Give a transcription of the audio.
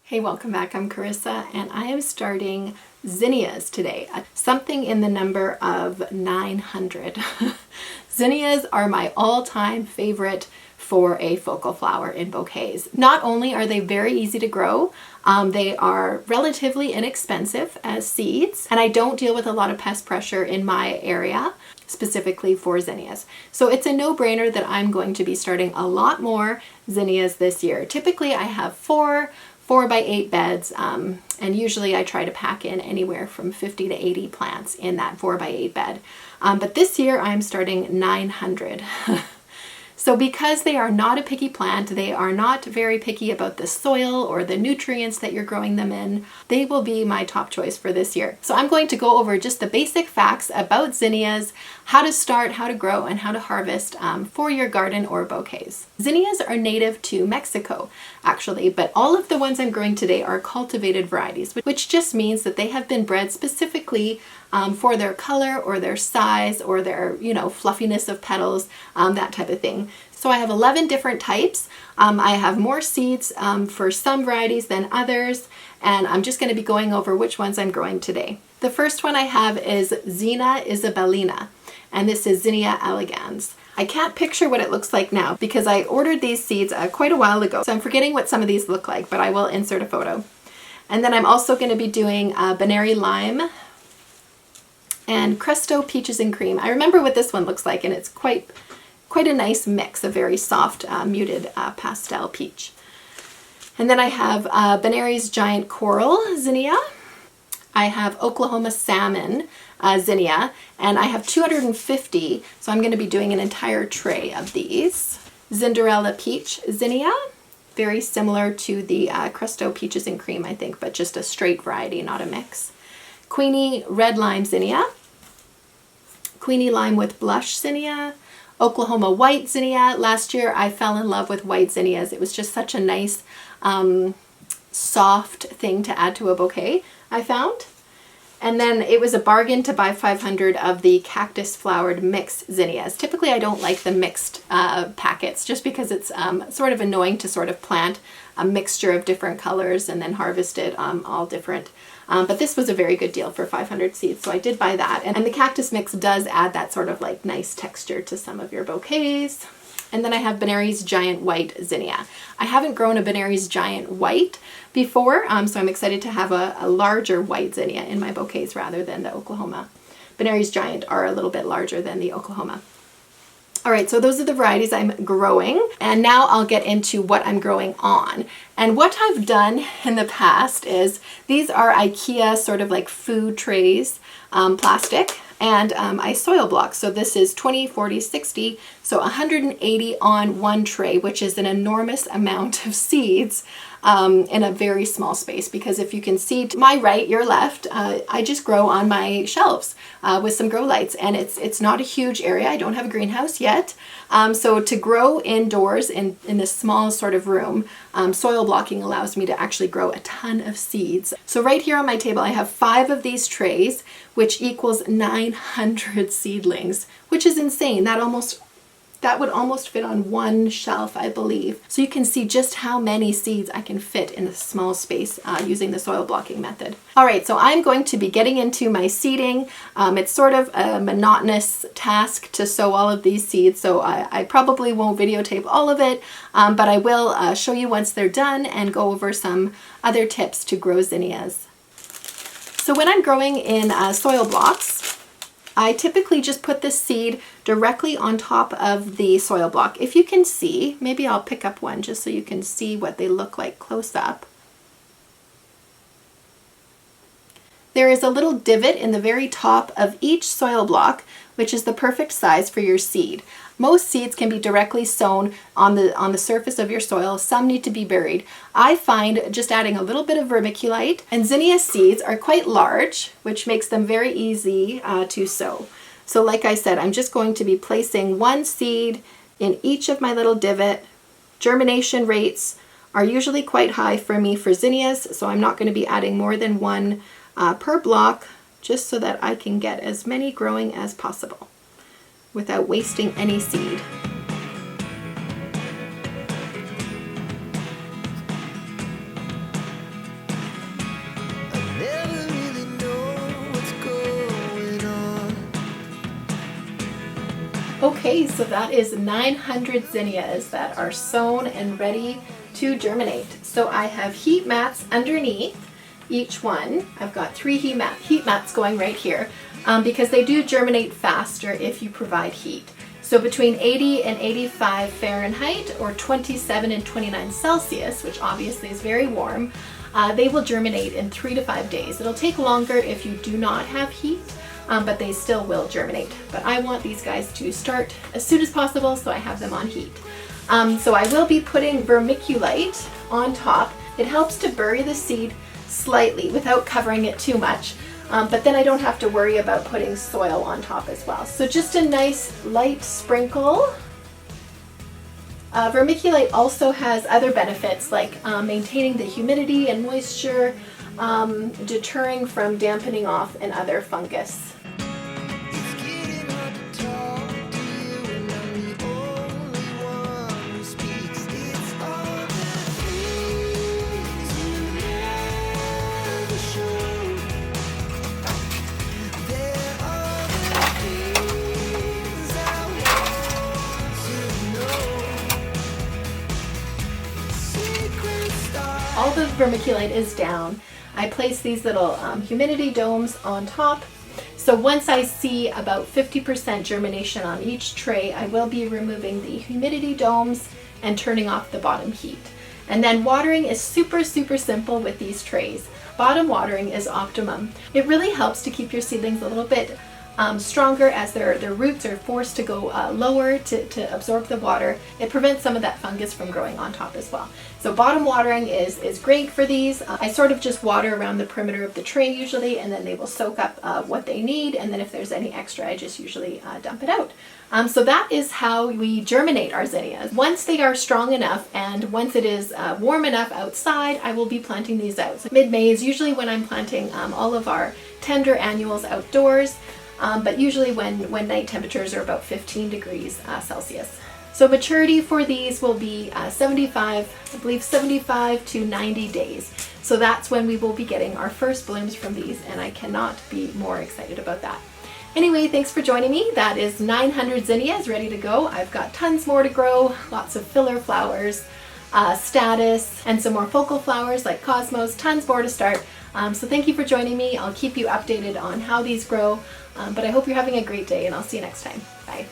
Hey, welcome back. I'm Carissa and I am starting zinnias today. Something in the number of 900. Zinnias are my all-time favorite for a focal flower in bouquets. Not only are they very easy to grow, they are relatively inexpensive as seeds, and I don't deal with a lot of pest pressure in my area, specifically for zinnias. So it's a no-brainer that I'm going to be starting a lot more zinnias this year. Typically I have 4x8 beds, and usually I try to pack in anywhere from 50 to 80 plants in that 4x8 bed. But this year I'm starting 900. So because they are not a picky plant, they are not very picky about the soil or the nutrients that you're growing them in, they will be my top choice for this year. So I'm going to go over just the basic facts about zinnias, how to start, how to grow, and how to harvest for your garden or bouquets. Zinnias are native to Mexico, actually, but all of the ones I'm growing today are cultivated varieties, which just means that they have been bred specifically for their color or their size or their, fluffiness of petals, that type of thing. So I have 11 different types. I have more seeds for some varieties than others, and I'm just going to be going over which ones I'm growing today. The first one I have is Zinnia isabellina, and this is Zinnia elegans. I can't picture what it looks like now because I ordered these seeds quite a while ago, so I'm forgetting what some of these look like, but I will insert a photo. And then I'm also going to be doing Baneri lime and Cresto peaches and cream. I remember what this one looks like, and it's quite a nice mix, a very soft muted pastel peach. And then I have Baneri's giant coral zinnia. I have Oklahoma salmon zinnia, and I have 250, so I'm going to be doing an entire tray of these. Cinderella peach zinnia, very similar to the Cresto peaches and cream, I think, but just a straight variety, not a mix. Queenie red lime zinnia, Queenie lime with blush zinnia, Oklahoma white zinnia. Last year I fell in love with white zinnias. It was just such a nice soft thing to add to a bouquet, I found. And then it was a bargain to buy 500 of the cactus flowered mixed zinnias. Typically I don't like the mixed packets just because it's sort of annoying to sort of plant a mixture of different colors and then harvest it all different. But this was a very good deal for 500 seeds, so I did buy that. And the cactus mix does add that sort of like nice texture to some of your bouquets. And then I have Baneri's giant white zinnia. I haven't grown a Baneri's giant white before, so I'm excited to have a larger white zinnia in my bouquets rather than the Oklahoma. Baneri's giant are a little bit larger than the Oklahoma. All right, so those are the varieties I'm growing, and now I'll get into what I'm growing on. And what I've done in the past is, these are IKEA sort of like food trays, plastic, and I soil block. So this is 20, 40, 60, so 180 on one tray, which is an enormous amount of seeds in a very small space, because if you can see to my right, your left, I just grow on my shelves with some grow lights, and it's not a huge area. I don't have a greenhouse yet. So to grow indoors in this small sort of room, soil blocking allows me to actually grow a ton of seeds. So right here on my table, I have 5 of these trays, which equals 900 seedlings, which is insane. That would almost fit on one shelf, I believe. So you can see just how many seeds I can fit in a small space using the soil blocking method. All right, so I'm going to be getting into my seeding. It's sort of a monotonous task to sow all of these seeds, so I probably won't videotape all of it, but I will show you once they're done and go over some other tips to grow zinnias. So when I'm growing in soil blocks, I typically just put the seed directly on top of the soil block. If you can see, maybe I'll pick up one just so you can see what they look like close up. There is a little divot in the very top of each soil block, which is the perfect size for your seed. Most seeds can be directly sown on the surface of your soil. Some need to be buried. I find just adding a little bit of vermiculite, and zinnia seeds are quite large, which makes them very easy to sow. So like I said, I'm just going to be placing one seed in each of my little divot. Germination rates are usually quite high for me for zinnias, so I'm not going to be adding more than one per block, just so that I can get as many growing as possible without wasting any seed. Okay, so that is 900 zinnias that are sown and ready to germinate. So I have heat mats underneath each one. I've got 3 heat mats going right here because they do germinate faster if you provide heat. So between 80 and 85 Fahrenheit or 27 and 29 Celsius, which obviously is very warm, they will germinate in 3 to 5 days. It'll take longer if you do not have heat, but they still will germinate. But I want these guys to start as soon as possible, so I have them on heat. So I will be putting vermiculite on top. It helps to bury the seed slightly without covering it too much. But then I don't have to worry about putting soil on top as well. So just a nice light sprinkle. Vermiculite also has other benefits like maintaining the humidity and moisture, deterring from dampening off and other fungus. All the vermiculite is down. I place these little humidity domes on top. So once I see about 50% germination on each tray, I will be removing the humidity domes and turning off the bottom heat. And then watering is super simple with these trays. Bottom watering is optimum. It really helps to keep your seedlings a little bit stronger as their roots are forced to go lower to absorb the water. It prevents some of that fungus from growing on top as well. So bottom watering is great for these. I sort of just water around the perimeter of the tray usually, and then they will soak up what they need, and then if there's any extra I just usually dump it out. So that is how we germinate our zinnias. Once they are strong enough and once it is warm enough outside, I will be planting these out. So mid-May is usually when I'm planting all of our tender annuals outdoors. But usually when night temperatures are about 15 degrees Celsius. So maturity for these will be 75 to 90 days. So that's when we will be getting our first blooms from these, and I cannot be more excited about that. Anyway, thanks for joining me. That is 900 zinnias ready to go. I've got tons more to grow, lots of filler flowers, status, and some more focal flowers like cosmos, tons more to start. So thank you for joining me. I'll keep you updated on how these grow, but I hope you're having a great day, and I'll see you next time. Bye.